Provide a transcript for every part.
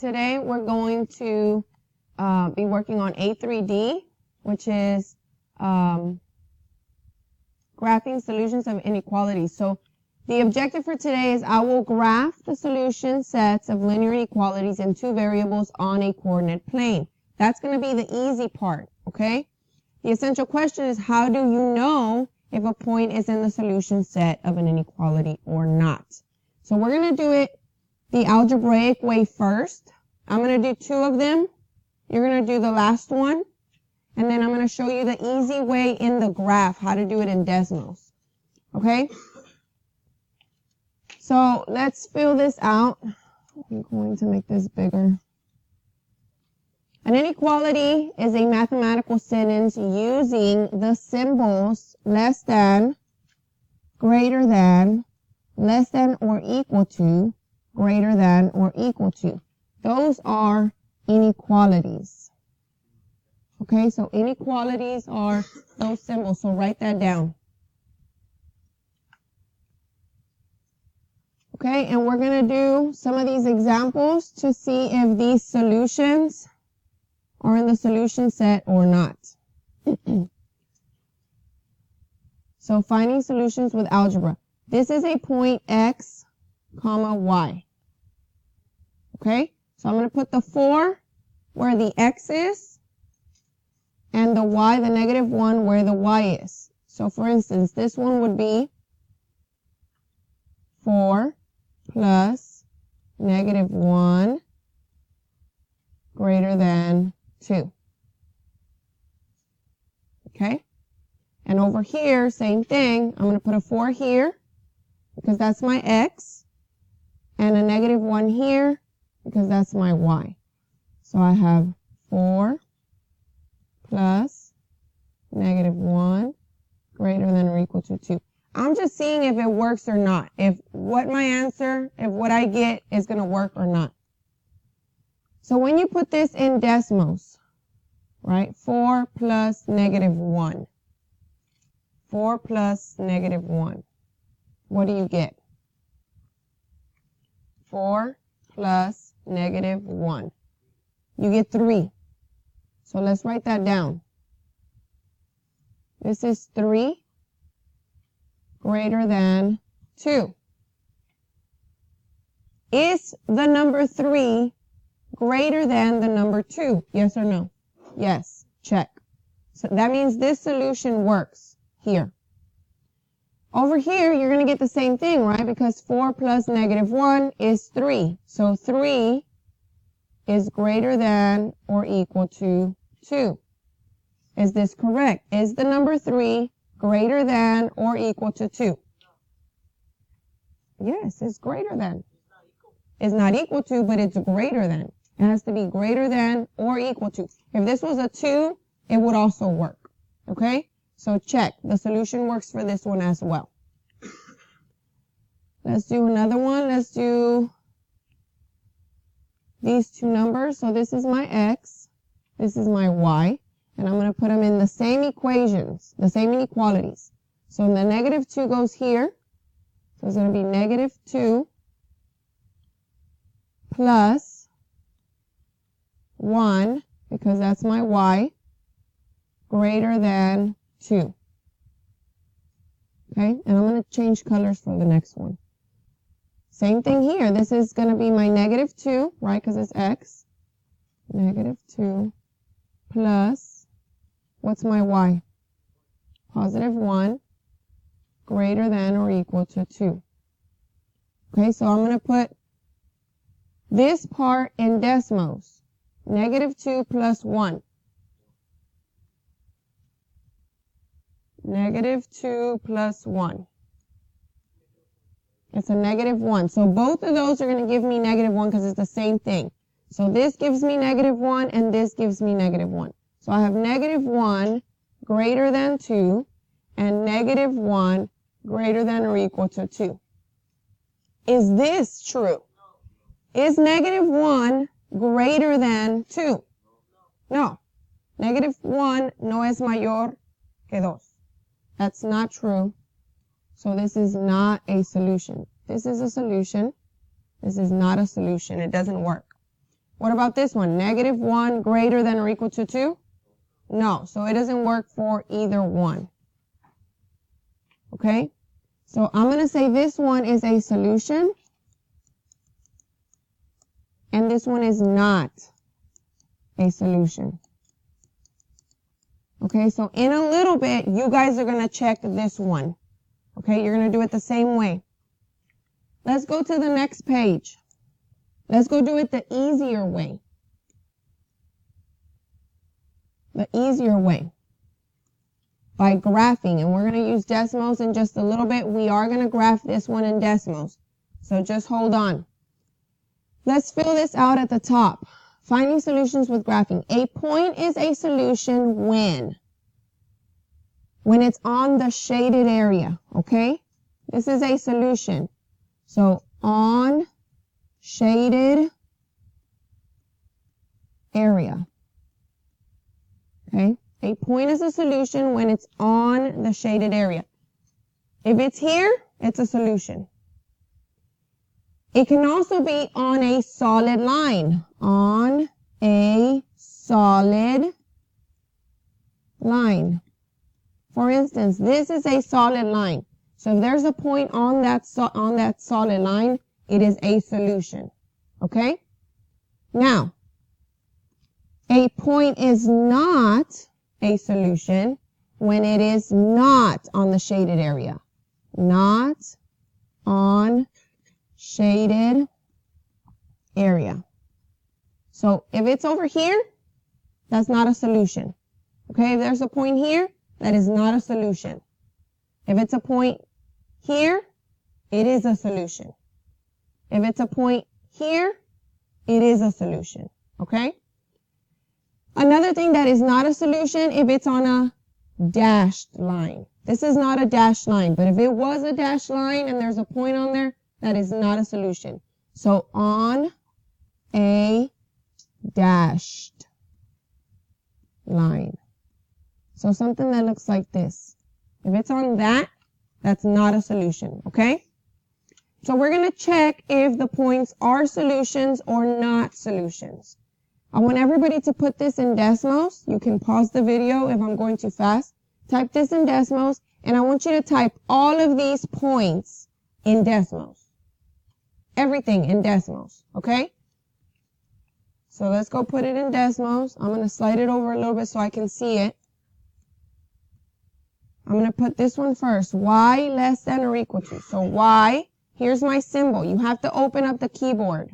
Today we're going to be working on A.3D, which is graphing solutions of inequalities. So the objective for today is I will graph the solution sets of linear inequalities in two variables on a coordinate plane. That's going to be the easy part, okay? The essential question is, how do you know if a point is in the solution set of an inequality or not? So we're going to do it the algebraic way first. I'm going to do two of them. You're going to do the last one. And then I'm going to show you the easy way in the graph, how to do it in Desmos. Okay? So let's fill this out. I'm going to make this bigger. An inequality is a mathematical sentence using the symbols less than, greater than, less than or equal to, greater than or equal to. Those are inequalities. Okay, so inequalities are those symbols, so write that down. Okay, and we're going to do some of these examples to see if these solutions are in the solution set or not. So finding solutions with algebra. This is a point x, comma, y. Okay, so I'm going to put the 4 where the x is, and the y, the negative 1, where the y is. So for instance, this one would be 4 plus negative 1 greater than 2. Okay? And over here, same thing. I'm going to put a 4 here because that's my x, and a negative 1 here because that's my y. So I have 4 plus negative 1 greater than or equal to 2. I'm just seeing if it works or not. If what I get is going to work or not. So when you put this in Desmos, right, 4 plus negative 1. 4 plus negative 1. What do you get? 4 plus negative 1. You get 3. So let's write that down. This is 3 greater than 2. Is the number 3 greater than the number 2? Yes or no? Yes. Check. So that means this solution works here. Over here, you're going to get the same thing, right? Because 4 plus negative 1 is 3. So 3 is greater than or equal to 2. Is this correct? Is the number 3 greater than or equal to 2? Yes, it's greater than. It's not equal to, but it's greater than. It has to be greater than or equal to. If this was a 2, it would also work. Okay? So check. The solution works for this one as well. Let's do another one. Let's do these two numbers. So this is my x. This is my y. And I'm going to put them in the same equations, the same inequalities. So the negative 2 goes here. So it's going to be negative 2 plus 1, because that's my y, greater than 2. Okay, and I'm going to change colors for the next one. Same thing here. This is going to be my negative 2, right, because it's x. Negative 2 plus, what's my y? Positive 1 greater than or equal to 2. Okay, so I'm going to put this part in Desmos. Negative 2 plus 1. Negative 2 plus 1. It's a negative 1. So both of those are going to give me negative 1 because it's the same thing. So this gives me negative 1 and this gives me negative 1. So I have negative 1 greater than 2 and negative 1 greater than or equal to 2. Is this true? Is negative 1 greater than 2? No. Negative 1 no es mayor que 2. That's not true. So this is not a solution. This is a solution. This is not a solution. It doesn't work. What about this one? Negative 1 greater than or equal to 2? No, so it doesn't work for either one. Okay? So I'm going to say this one is a solution, and this one is not a solution. Okay, so in a little bit, you guys are going to check this one. Okay, you're going to do it the same way. Let's go to the next page. Let's go do it the easier way. The easier way. By graphing, and we're going to use decimals in just a little bit. We are going to graph this one in decimals. So just hold on. Let's fill this out at the top. Finding solutions with graphing. A point is a solution when it's on the shaded area, okay? This is a solution. So on shaded area, okay? A point is a solution when it's on the shaded area. If it's here, it's a solution. It can also be on a solid line. On a solid line. For instance, this is a solid line. So if there's a point on that solid line, it is a solution. Okay? Now, a point is not a solution when it is not on the shaded area. Not on shaded area. So if it's over here, that's not a solution. Okay, if there's a point here, that is not a solution. If it's a point here, it is a solution. If it's a point here, it is a solution. Okay? Another thing that is not a solution, if it's on a dashed line. This is not a dashed line, but if it was a dashed line and there's a point on there, that is not a solution. So on a dashed line. So something that looks like this. If it's on that, that's not a solution, okay? So we're going to check if the points are solutions or not solutions. I want everybody to put this in decimals. You can pause the video if I'm going too fast. Type this in decimals, and I want you to type all of these points in decimals. Everything in decimals, okay? So let's go put it in decimals. I'm going to slide it over a little bit so I can see it. I'm going to put this one first. Y less than or equal to. So Y, here's my symbol. You have to open up the keyboard.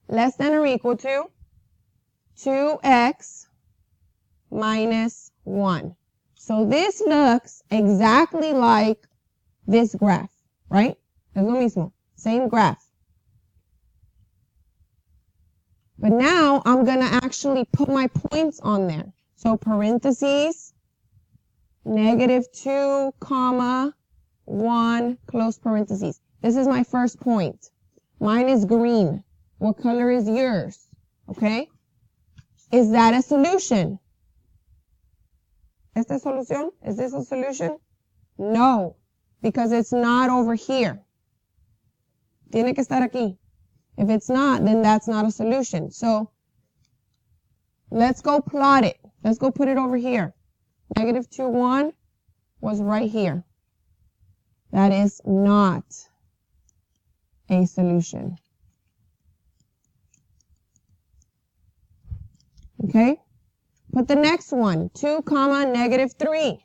Less than or equal to 2x minus 1. So this looks exactly like this graph, right? Es lo mismo. Same graph. But now I'm going to actually put my points on there. So parentheses, negative 2, comma, 1, close parentheses. This is my first point. Mine is green. What color is yours? Okay? Is that a solution? ¿Esta es solución? Is this a solution? No, because it's not over here. Tiene que estar aquí. If it's not, then that's not a solution. So let's go plot it. Let's go put it over here. Negative 2, 1 was right here. That is not a solution. Okay? Put the next one. 2, comma, negative 3.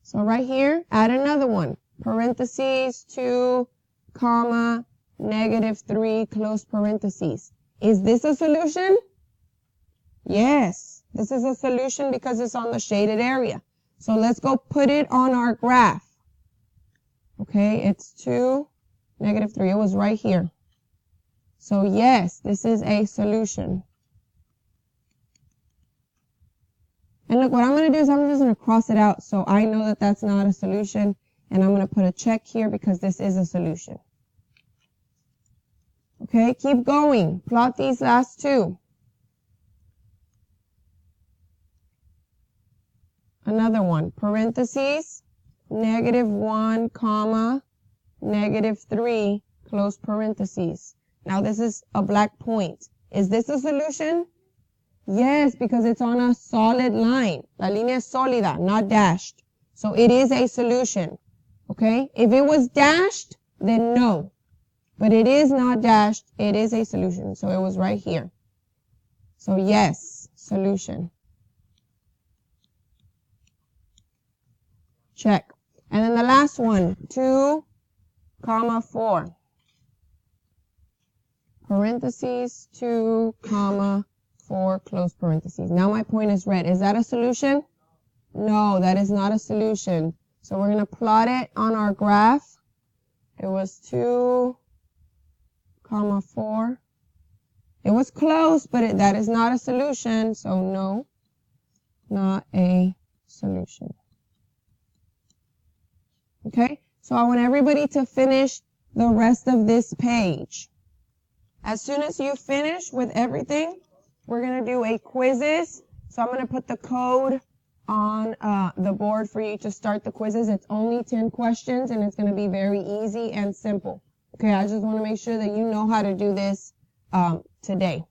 So right here, add another one. Parentheses, 2, comma, negative 3, close parentheses. Is this a solution? Yes, this is a solution because it's on the shaded area. So let's go put it on our graph. Okay, it's 2, negative 3. It was right here. So yes, this is a solution. And look, what I'm going to do is I'm just going to cross it out so I know that that's not a solution. And I'm going to put a check here because this is a solution. Okay, keep going. Plot these last two. Another one. Parentheses, negative 1, comma, negative 3, close parentheses. Now this is a black point. Is this a solution? Yes, because it's on a solid line. La línea es sólida, not dashed. So it is a solution. Okay? If it was dashed, then no. But it is not dashed. It is a solution. So it was right here. So yes, solution. Check. And then the last one, 2, 4. Parentheses, 2, 4, close parentheses. Now my point is red. Is that a solution? No, that is not a solution. So we're going to plot it on our graph. It was 2, 4. It was close, but that is not a solution. So no, not a solution. Okay, so I want everybody to finish the rest of this page. As soon as you finish with everything, we're going to do a quizzes. So I'm going to put the code on the board for you to start the quizzes. It's only 10 questions, and it's going to be very easy and simple. Okay, I just want to make sure that you know how to do this today.